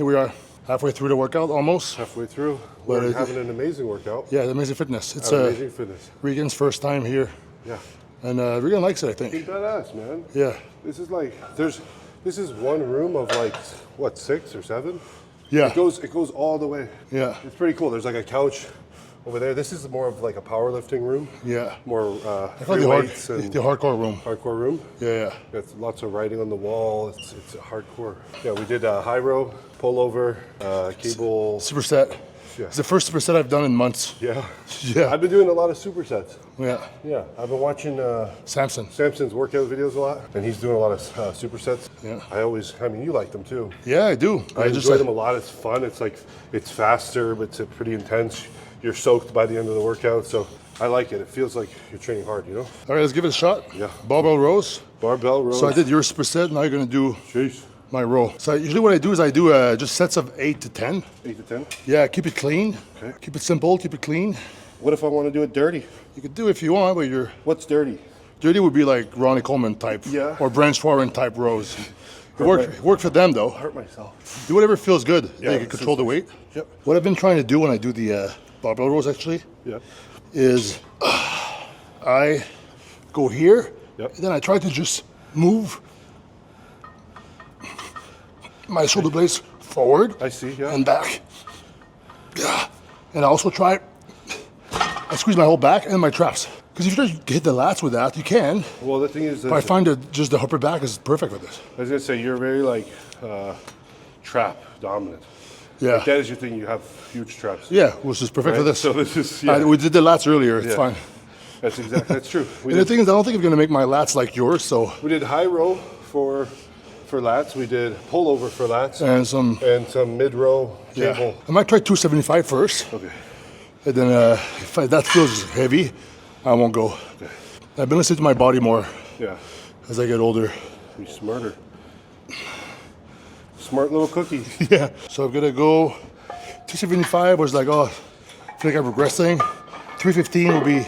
Here we are, halfway through the workout, almost. Halfway through. We're having an amazing workout. Yeah, amazing fitness. It's amazing fitness. Regan's first time here. Yeah. And Regan likes it, I think. He's badass, man. Yeah. This is like, this is one room of like, what, 6 or 7? Yeah. It goes all the way. Yeah. It's pretty cool. There's like a couch over there. This is more of like a powerlifting room. Yeah. More I call weights the and hardcore room. hardcore room. Yeah. It's lots of writing on the wall. It's hardcore. Yeah, we did high row, pullover, cable. Superset. Yeah. It's the first superset I've done in months. Yeah. Yeah. I've been doing a lot of supersets. Yeah. Yeah. I've been watching Samson's workout videos a lot, and he's doing a lot of supersets. Yeah. I mean, you like them too. Yeah, I do. I enjoy them a lot. It's fun. It's like, it's faster, but it's pretty intense. You're soaked by the end of the workout, so I like it. It feels like you're training hard, you know? All right, let's give it a shot. Yeah. Barbell rows. Barbell rows. So I did your superset, now you're gonna do Jeez. my row. So usually what I do is I do just sets of 8 to 10. 8 to 10? Yeah, keep it clean. Okay. Keep it simple, keep it clean. What if I want to do it dirty? You could do it if you want, but you're... What's dirty? Dirty would be like Ronnie Coleman type. Yeah. Or Branch Warren type rows. Work for them though. Hurt myself. Do whatever feels good. Yeah, You can control the weight. Yep. What I've been trying to do when I do the barbell rows actually is I go here, Yep. and then I try to just move my shoulder blades forward I see, yeah. and back. Yeah. And I also I squeeze my whole back and my traps. Because if you try to hit the lats with that, you can. Well, the thing is, But I find that just the upper back is perfect for this. I was gonna say you're very like trap dominant. Yeah. Like that is your thing. You have huge traps. Yeah, which is perfect for Right? this. So this is yeah. We did the lats earlier. It's Yeah. fine. That's true. And the thing is, I don't think I'm gonna make my lats like yours. So We did high row for lats. We did pullover for lats and some mid row yeah. cable. I might try 275 first, Okay. and then if that feels heavy, I won't go. Okay. I've been listening to my body more Yeah. as I get older. Be smarter. Smart little cookie. Yeah. So I'm gonna go 275 was like, oh, I feel like I'm regressing. 315 will be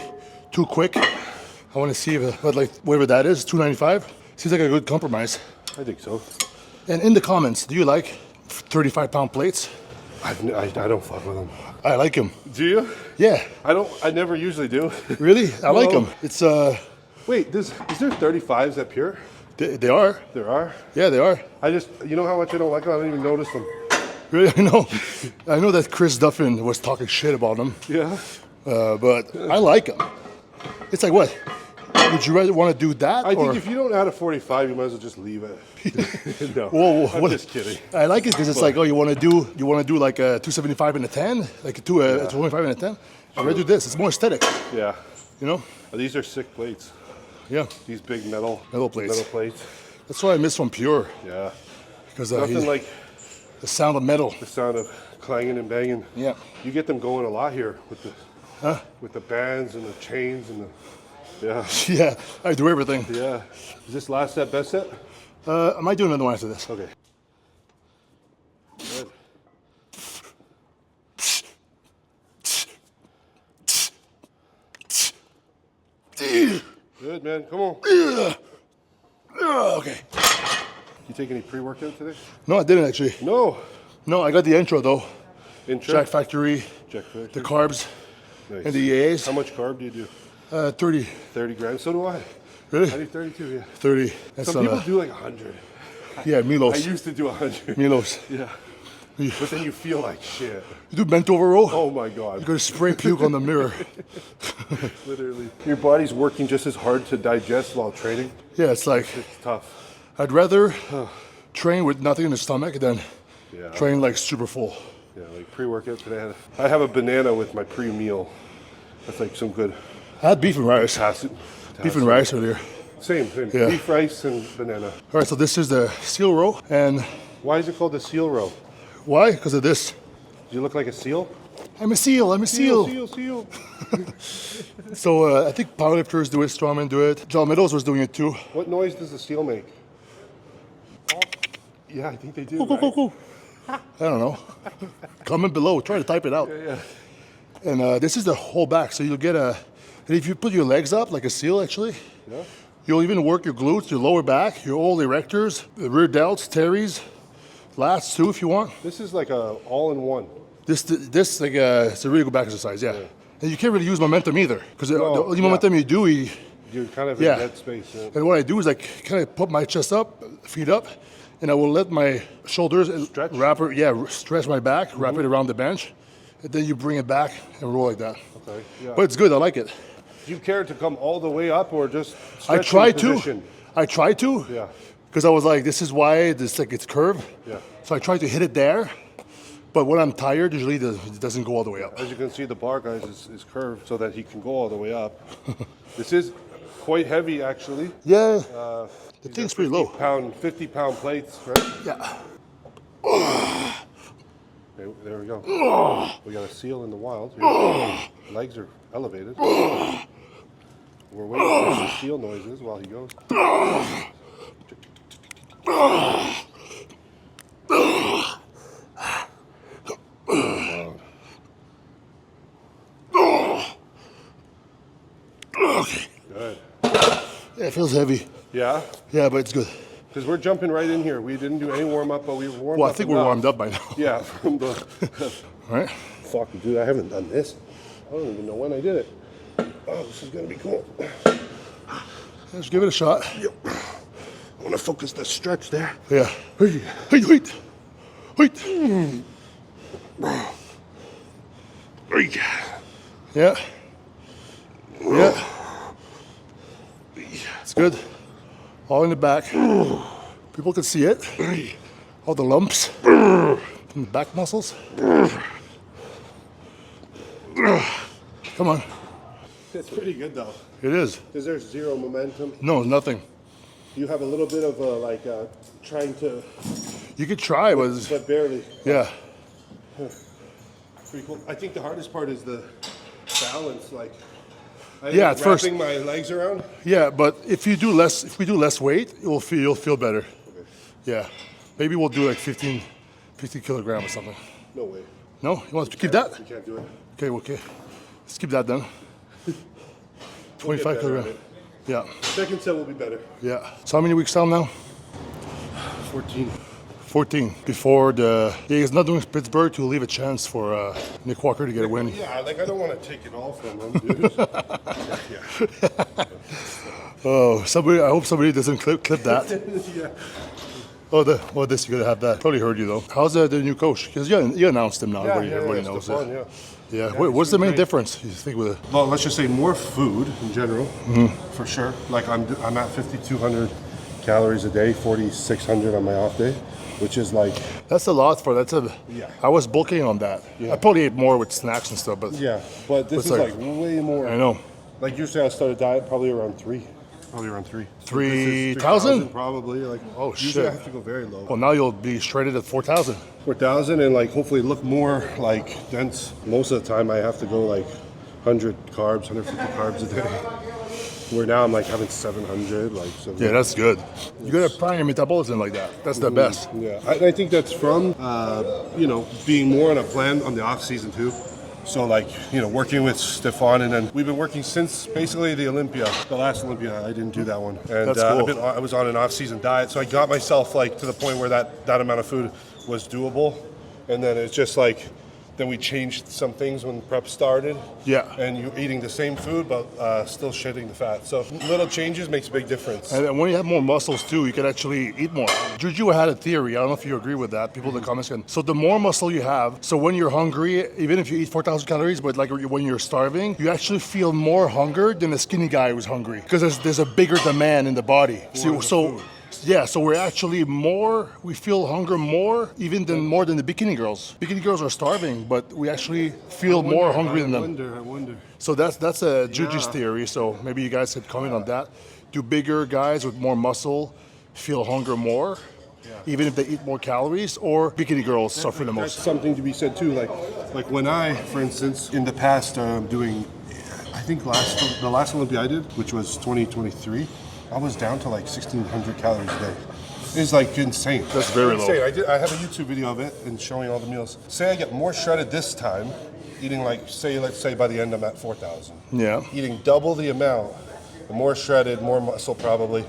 too quick. I want to see but like whatever that is, 295 seems like a good compromise. I think so. And in the comments, do you like 35-pound plates? I don't fuck with them. I like them. Do you? Yeah. I never usually do. Really? I like them. It's Wait, is there 35s at Pure? they are. There are. Yeah, they are. You know how much I don't like them? I don't even notice them. Really? I know that Chris Duffin was talking shit about them, Yeah. but I like them. It's like what? Would you rather want to do that? I think if you don't add a 45, you might as well just leave it. No, Whoa, I'm what- just kidding. I like it because it's like, oh, you want to do like a 275 and a 10, like a 225 and a 10. I'd rather do this. It's more aesthetic, Yeah. you know? These are sick plates. Yeah, These big metal plates. Metal plates. That's what I miss from Pure, Yeah. because Nothing like the sound of metal. the sound of clanging and banging. Yeah. You get them going a lot here with the bands and the chains and the. Yeah. Yeah, I do everything. Yeah. Is this last set, best set? I might do another one after this. Okay. Good. Good, man. Come on. Okay. You take any pre-workout today? No, I didn't actually. No. No, I got the intro though. Intro? Jack Factory, Jack Factory. the carbs, Nice. and the EAs. How much carb do you do? 30. 30 grams. So do I. Really? I do 32, yeah. 30. That's Some people do like 100. Yeah, I Milos. used to do 100. Milos. Yeah. But then you feel like shit. You do bent over row? Oh my God. You're gonna spray puke on the mirror. Literally. Your body's working just as hard to digest while training. Yeah, it's like, It's tough. I'd rather train with nothing in the stomach than Yeah. train like super full. Yeah, like pre-workout today. I have a banana with my pre-meal. That's like some good I had beef and rice. potassium. Beef and rice earlier. Same. Yeah. Beef, rice, and banana. All right, so this is the seal row. And Why is it called the seal row? why? Because of this. Do you look like a seal? I'm a seal, I'm a seal. Seal. So I think powerlifters do it, strongmen do it. John Meadows was doing it too. What noise does the seal make? Yeah, I think they do. Cool, cool, right? cool, cool. I don't know. Comment below, try to type it out. Yeah. And this is the whole back, so you'll get and if you put your legs up like a seal actually, you'll even work your glutes, your lower back, your old erectors, the rear delts, teres, Lats too, if you want. This is like a all-in-one. This like it's a really good back exercise, yeah. And you can't really use momentum either, because the only yeah. momentum you do, You're kind of in yeah. dead space. Yeah. And what I do is like kind of put my chest up, feet up, and I will let my shoulders Stretch? stretch my back, wrap it around the bench, and then you bring it back and roll like that. Okay. Yeah. But it's good. I like it. Do you care to come all the way up or just I stretch tried in position? to. I tried to. Yeah. Because I was like, this is why this like it's curved. Yeah. So I tried to hit it there, but when I'm tired, usually it doesn't go all the way up. As you can see, the bar, guys, is curved so that he can go all the way up. This is quite heavy, actually. Yeah. The thing's pretty low. 50-pound plates, right? Yeah. Okay, there we go. We got a seal in the wild. Here. Legs are elevated. We're waiting for some seal noises while he goes. Okay. Good. Yeah, it feels heavy. Yeah? Yeah, but it's good. Because we're jumping right in here. We didn't do any warm-up, but we were warmed up. Well, I think we're warmed up by now. Yeah. From the All right. Fuck, dude, I haven't done this. I don't even know when I did it. Oh, this is going to be cool. Let's give it a shot. Yep. I want to focus the stretch there. Yeah. Hey, wait. Yeah. Yeah. It's good. All in the back. People can see it. All the lumps from the back muscles. Come on. It's pretty good, though. It is. Because there's zero momentum. No, nothing. You have a little bit of trying to, You could try, but it's- but barely. yeah. Pretty cool. I think the hardest part is the balance. Yeah, at first. Wrapping my legs around. Yeah, but if we do less weight, you'll feel better. Okay. Yeah. Maybe we'll do like 15 kilograms or something. No way. No? You want to keep that? You can't do it. Okay. Let's keep that then. 25 better kilograms. at it. Yeah. Second set will be better. Yeah. So how many weeks down now? 14. 14. Before he's not doing Pittsburgh to leave a chance for Nick Walker to get a win. Yeah, I don't want to take it all from him, dude. Yeah. Oh, I hope somebody doesn't clip that. Yeah. This you're gonna have that. Probably heard you though. How's the new coach? Because you announced him now. Everybody knows Stefan, it. yeah. Yeah. What's the main difference you think with it? Well, let's just say more food in general, for sure. Like I'm at 5,200 calories a day, 4,600 on my off day, which is like. That's a lot for Yeah. I was bulking on that. Yeah. I probably ate more with snacks and stuff, but Yeah, but this is like way more. I know. Like you say, I started diet probably around 3. Probably around 3. 3,000? Probably. Like Oh, usually shit. I have to go very low. Well, now you'll be shredded at 4,000. 4,000 and like hopefully look more like dense. Most of the time I have to go like 100 carbs, 150 carbs a day. Where now I'm like having 700, like. So Yeah, that's good. You gotta prime your metabolism like that. That's the best. Yeah, I think that's from being more on a plan on the off season too. So like working with Stefan, and then we've been working since basically the last Olympia. I didn't do that one, and That's cool. I was on an off season diet, so I got myself like to the point where that amount of food was doable, and then it's just like. Then we changed some things when prep started. Yeah. And you're eating the same food, but still shedding the fat. So little changes makes a big difference. And then when you have more muscles too, you can actually eat more. Juju had a theory. I don't know if you agree with that. People in the comments can. So the more muscle you have, so when you're hungry, even if you eat 4,000 calories, but like when you're starving, you actually feel more hunger than a skinny guy who's hungry because there's a bigger demand in the body. So we're actually we feel hunger more than the bikini girls. Bikini girls are starving, but we actually feel more hungry than them. I wonder. So that's a Juju's theory. So maybe you guys could comment on that. Do bigger guys with more muscle feel hunger more, even if they eat more calories, or bikini girls suffer the That's most? something to be said too. Like when I, for instance, in the past doing, I think the last Olympia I did, which was 2023, I was down to like 1,600 calories a day. It's like insane. That's very low. Insane. I have a YouTube video of it and showing all the meals. Say I get more shredded this time, eating let's say by the end I'm at 4,000. Yeah. Eating double the amount, more shredded, more muscle probably,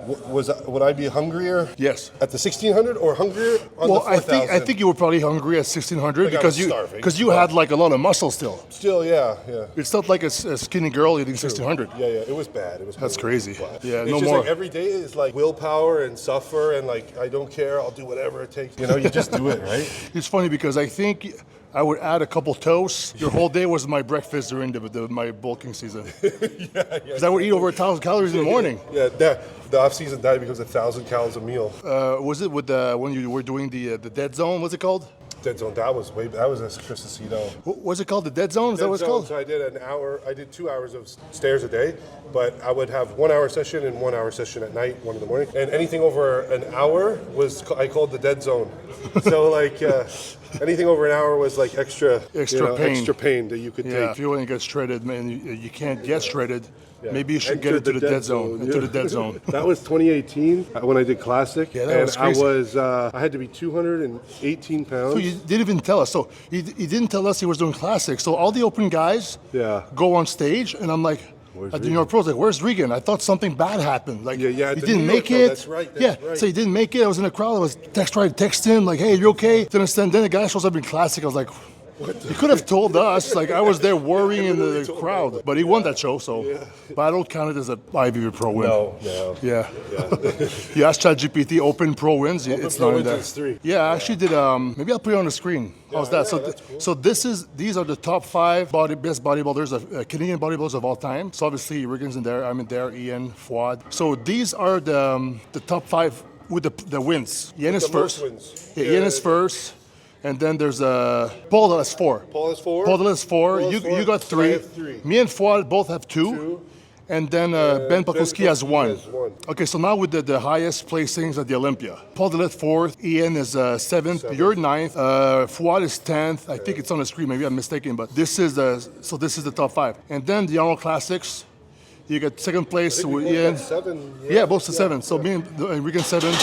would I be hungrier? Yes. At the 1600 or hungrier on Well, the 4000? I think you were probably hungry at 1600 Like I because was starving. you had like a lot of muscle still. Still, yeah. It's not like a skinny girl eating 1600. Yeah, it was bad. It was. That's horrible. crazy. But Yeah, it's no just more. Like every day is like willpower and suffer and like I don't care. I'll do whatever it takes. You know, you just do it, right? It's funny because I think I would add a couple toasts. Your whole day was my breakfast during my bulking season. Because I would eat over 1,000 calories in the morning. Yeah, the off-season diet becomes 1,000 calories a meal. Was it with when you were doing the dead zone? What's it called? Dead zone. That was a Cristocito. What's it called? The dead zone? Is that what it's called? So I did 2 hours of stairs a day, but I would have 1 hour session and 1 hour session at night, one in the morning. And anything over an hour I called the dead zone. So like anything over an hour was like extra pain that you could Yeah, take. if you want to get shredded, man, you can't get shredded. Yeah. Maybe you should Enter get into the dead zone. Into the dead zone. That was 2018 when I did Classic. Yeah, that was crazy. I had to be 218 pounds. So you didn't even tell us. So he didn't tell us he was doing Classic. So all the open guys go on stage, and I'm like, at the New York Pros, like, where's Regan? I thought something bad happened. Like, Yeah, he at the didn't New make York Pro, it. that's right, So he didn't make it. I was in the crowd. I was trying to text him, like, hey, you okay? Then the guy shows up in Classic. I was like, he could have told us. Like, I was there worrying in the crowd. But he won that show, so. But I don't count it as a IVV Pro win. No. Yeah. You asked ChatGPT open pro wins. It's Pro not in wins there. is 3. Yeah, I actually did. Maybe I'll put it on the screen. How's that? Yeah, that's cool. So these are the top 5 best bodybuilders of Canadian bodybuilders of all time. So obviously Regan's in there. I'm in there. Ian, Fuad. So these are the top 5 with the wins. Ian is the most first. wins. Yeah, Ian is first. And then there's Paul that has 4. Paul is 4. Paul that has 4. Paul has 4. You got I 3. have 3. Me and Fuad both have 2. And then Ben Pakulski has 1. has 1. Okay, so now with the highest placings at the Olympia. Paul Delet 4th, Ian is 7th, you're 9th, Fuad is 10th. I think it's on the screen, maybe I'm mistaken, but this is the top 5. And then the Arnold Classics, you get second place with Ian. 7. Yeah, both to 7. So me and Regan 7,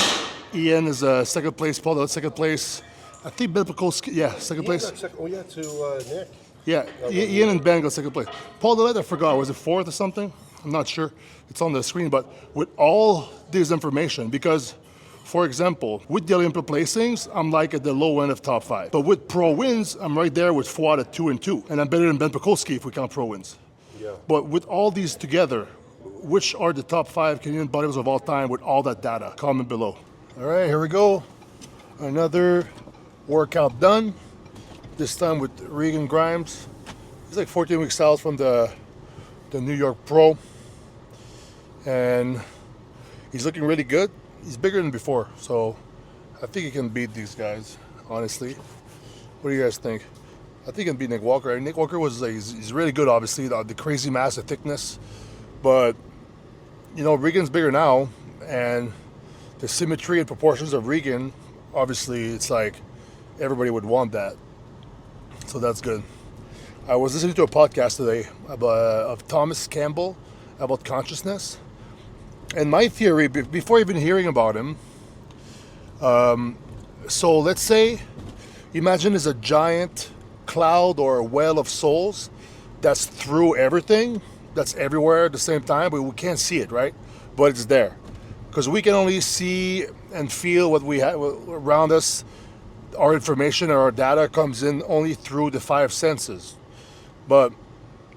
Ian is second place, Paul Delet second place. I think Ben Pakulski, second place. To Nick. Yeah, Ian and Ben got second place. Paul Delet, I forgot, was it 4th or something? I'm not sure. It's on the screen, but with all this information, because, for example, with the Olympia placings, I'm like at the low end of top 5. But with pro wins, I'm right there with Fuad at 2 and 2. And I'm better than Ben Pakulski if we count pro wins. Yeah. But with all these together, which are the top 5 Canadian bodybuilders of all time with all that data? Comment below. All right, here we go. Another workout done. This time with Regan Grimes. He's like 14 weeks out from the New York Pro. And he's looking really good. He's bigger than before, so I think he can beat these guys, honestly. What do you guys think? I think he can beat Nick Walker. Nick Walker was like, he's really good, obviously, the crazy mass, the thickness. But, you know, Regan's bigger now, and the symmetry and proportions of Regan, obviously, it's like everybody would want that. So that's good. I was listening to a podcast today of Thomas Campbell about consciousness. And my theory, before even hearing about him, so let's say, imagine there's a giant cloud or a well of souls that's through everything, that's everywhere at the same time, but we can't see it, right? But it's there. Because we can only see and feel what we have around us. Our information or our data comes in only through the 5 senses. But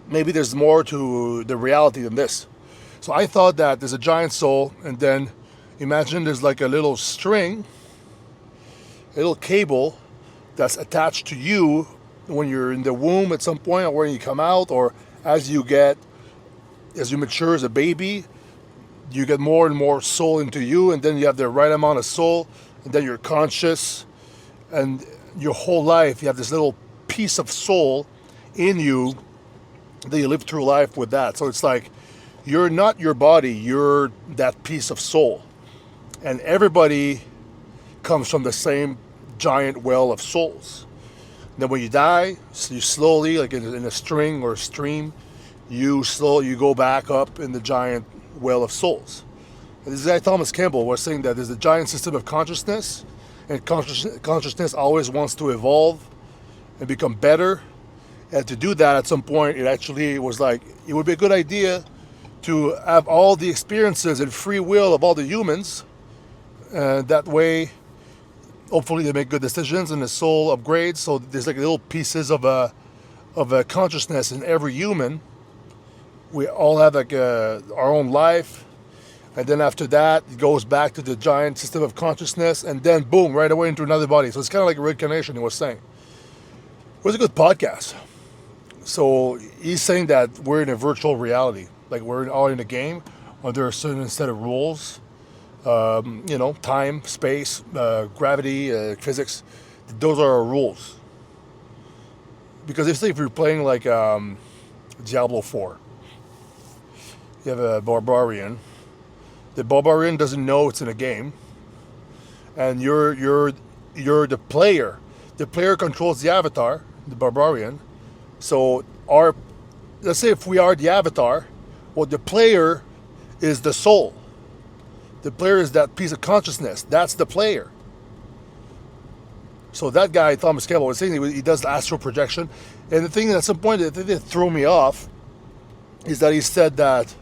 maybe there's more to the reality than this. So I thought that there's a giant soul, and then imagine there's like a little string, a little cable that's attached to you when you're in the womb at some point, or when you come out, or as you mature as a baby, you get more and more soul into you, and then you have the right amount of soul, and then you're conscious, and your whole life you have this little piece of soul in you that you live through life with that. So it's like, you're not your body, you're that piece of soul. And everybody comes from the same giant well of souls. Then when you die, so you slowly, like in a string or a stream, you go back up in the giant well of souls. And this guy Thomas Campbell was saying that there's a giant system of consciousness, and consciousness always wants to evolve and become better. And to do that at some point, it actually was like, it would be a good idea to have all the experiences and free will of all the humans. And that way, hopefully they make good decisions and the soul upgrades. So there's like little pieces of a consciousness in every human. We all have like our own life. And then after that, it goes back to the giant system of consciousness, and then boom, right away into another body. So it's kind of like a reincarnation, he was saying. It was a good podcast. So he's saying that we're in a virtual reality. Like we're all in a game, or there are a certain set of rules. Time, space, gravity, physics. Those are our rules. Because if you're playing like Diablo 4, you have a barbarian. The barbarian doesn't know it's in a game, and you're the player. The player controls the avatar, the barbarian. So let's say if we are the avatar, well, the player is the soul. The player is that piece of consciousness. That's the player. So that guy, Thomas Campbell, was saying he does astral projection, and the thing at some point that threw me off is that he said that.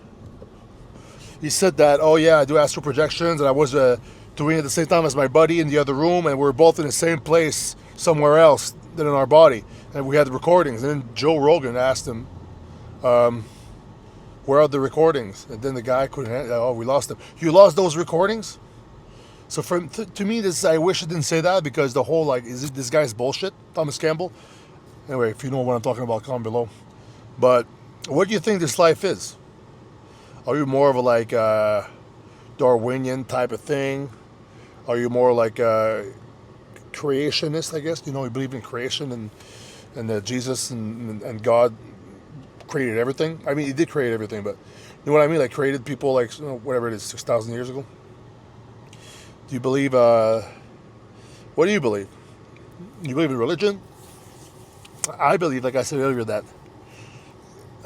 Oh yeah, I do astral projections, and I was doing it at the same time as my buddy in the other room, and we're both in the same place somewhere else than in our body, and we had the recordings. And then Joe Rogan asked him, "Where are the recordings?" And then the guy couldn't. We lost them. You lost those recordings? So to me, I wish I didn't say that, because the whole this guy's bullshit, Thomas Campbell. Anyway, if you know what I'm talking about, comment below. But what do you think this life is? Are you more of a Darwinian type of thing? Are you more like a creationist, I guess? You believe in creation and that Jesus and God created everything? I mean, he did create everything, but you know what I mean? Like created people whatever it is, 6,000 years ago? Do you believe, what do you believe? You believe in religion? I believe, like I said earlier, that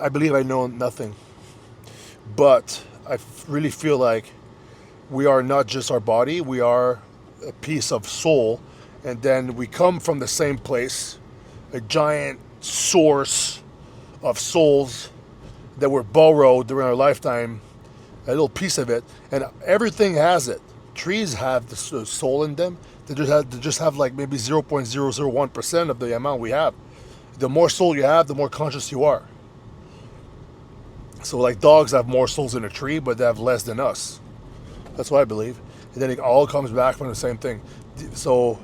I believe I know nothing. But I really feel like we are not just our body, we are a piece of soul, and then we come from the same place, a giant source of souls that were borrowed during our lifetime, a little piece of it, and everything has it. Trees have the soul in them. They just have like maybe 0.001% of the amount we have. The more soul you have, the more conscious you are. So like dogs have more souls in a tree, but they have less than us. That's what I believe. And then it all comes back from the same thing. So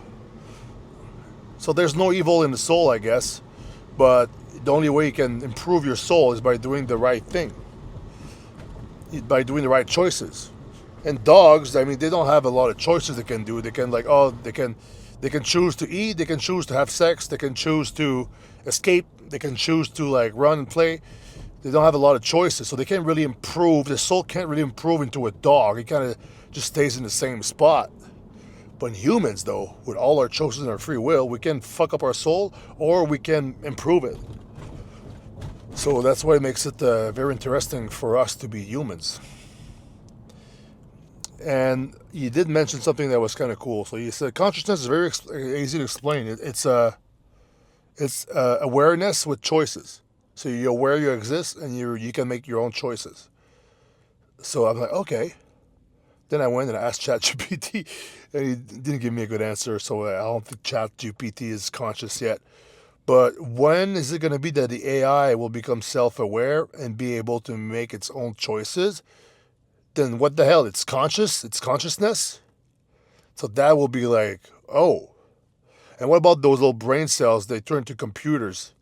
there's no evil in the soul, I guess. But the only way you can improve your soul is by doing the right thing. By doing the right choices. And dogs, I mean, they don't have a lot of choices they can do. They can they can choose to eat, they can choose to have sex, they can choose to escape, they can choose to run and play. They don't have a lot of choices, so they can't really improve. The soul can't really improve into a dog. It kind of just stays in the same spot. But in humans, though, with all our choices and our free will, we can fuck up our soul or we can improve it. So that's why it makes it very interesting for us to be humans. And you did mention something that was kind of cool. So you said consciousness is very easy to explain. It's awareness with choices. So you're aware you exist, and you can make your own choices. So I'm like, okay. Then I went and I asked ChatGPT, and he didn't give me a good answer. So I don't think ChatGPT is conscious yet. But when is it going to be that the AI will become self-aware and be able to make its own choices? Then what the hell? It's conscious? It's consciousness? So that will be like, oh. And what about those little brain cells? They turn to computers.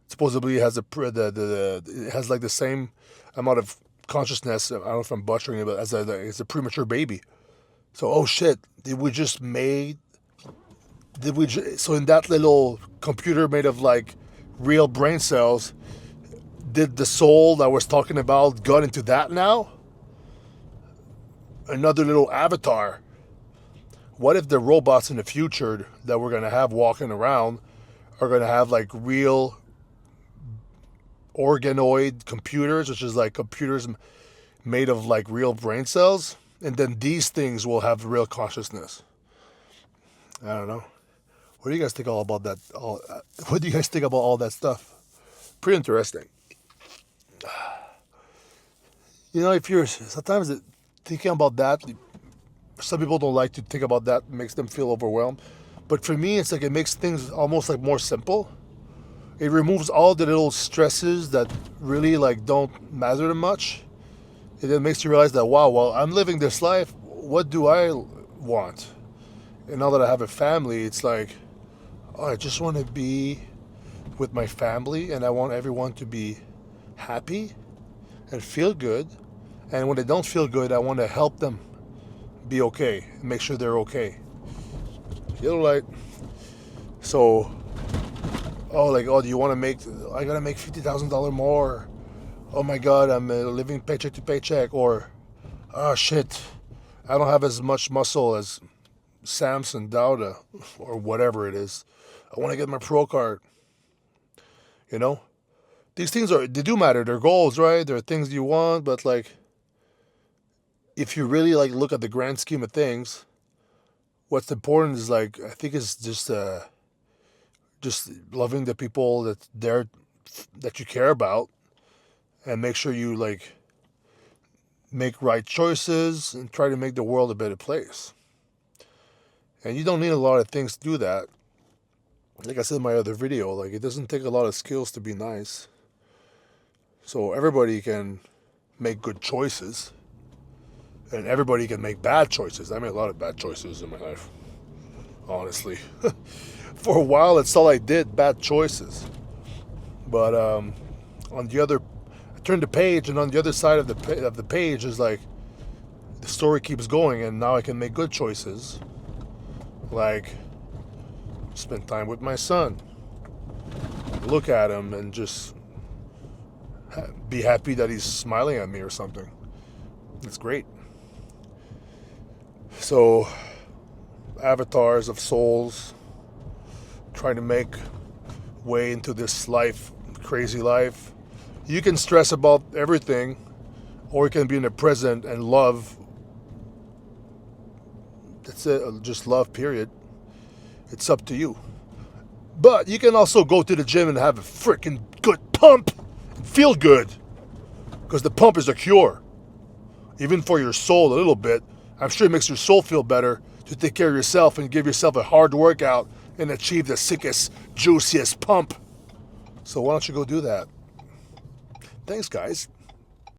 Supposedly it has it has like the same amount of consciousness. I don't know if I'm butchering it, but as a premature baby. So oh shit, so in that little computer made of real brain cells, did the soul that I was talking about got into that now? Another little avatar. What if the robots in the future that we're gonna have walking around are gonna have real organoid computers, which is computers made of real brain cells, and then these things will have real consciousness. I don't know. What do you guys think all about that? What do you guys think about all that stuff? Pretty interesting. You know, if you're sometimes thinking about that, some people don't like to think about that. It makes them feel overwhelmed. But for me, it's like it makes things almost like more simple. It removes all the little stresses that really like don't matter that much. It then makes you realize that wow, well, I'm living this life. What do I want? And now that I have a family, it's like, oh, I just want to be with my family, and I want everyone to be happy and feel good. And when they don't feel good, I want to help them be okay, make sure they're okay. You know, like, so, oh, like, oh, do you want to make? I gotta make $50,000 more. Oh my God, I'm living paycheck to paycheck. Or, oh shit, I don't have as much muscle as Samson Dauda, or whatever it is. I want to get my pro card. You know, these things they do matter. They're goals, right? They're things you want, but like, if you really like look at the grand scheme of things, what's important is like, I think it's just loving the people that you care about, and make sure you like make right choices and try to make the world a better place. And you don't need a lot of things to do that. Like I said in my other video, like it doesn't take a lot of skills to be nice. So everybody can make good choices. And everybody can make bad choices. I made a lot of bad choices in my life, honestly. For a while, that's all I did, bad choices. But on the other, I turned the page, and on the other side of the page is like, the story keeps going, and now I can make good choices. Like, spend time with my son. Look at him and just be happy that he's smiling at me or something. It's great. So, avatars of souls trying to make way into this life, crazy life. You can stress about everything, or you can be in the present and love. That's it, just love, period. It's up to you. But you can also go to the gym and have a freaking good pump and feel good, because the pump is a cure. Even for your soul a little bit. I'm sure it makes your soul feel better to take care of yourself and give yourself a hard workout and achieve the sickest, juiciest pump. So why don't you go do that? Thanks, guys.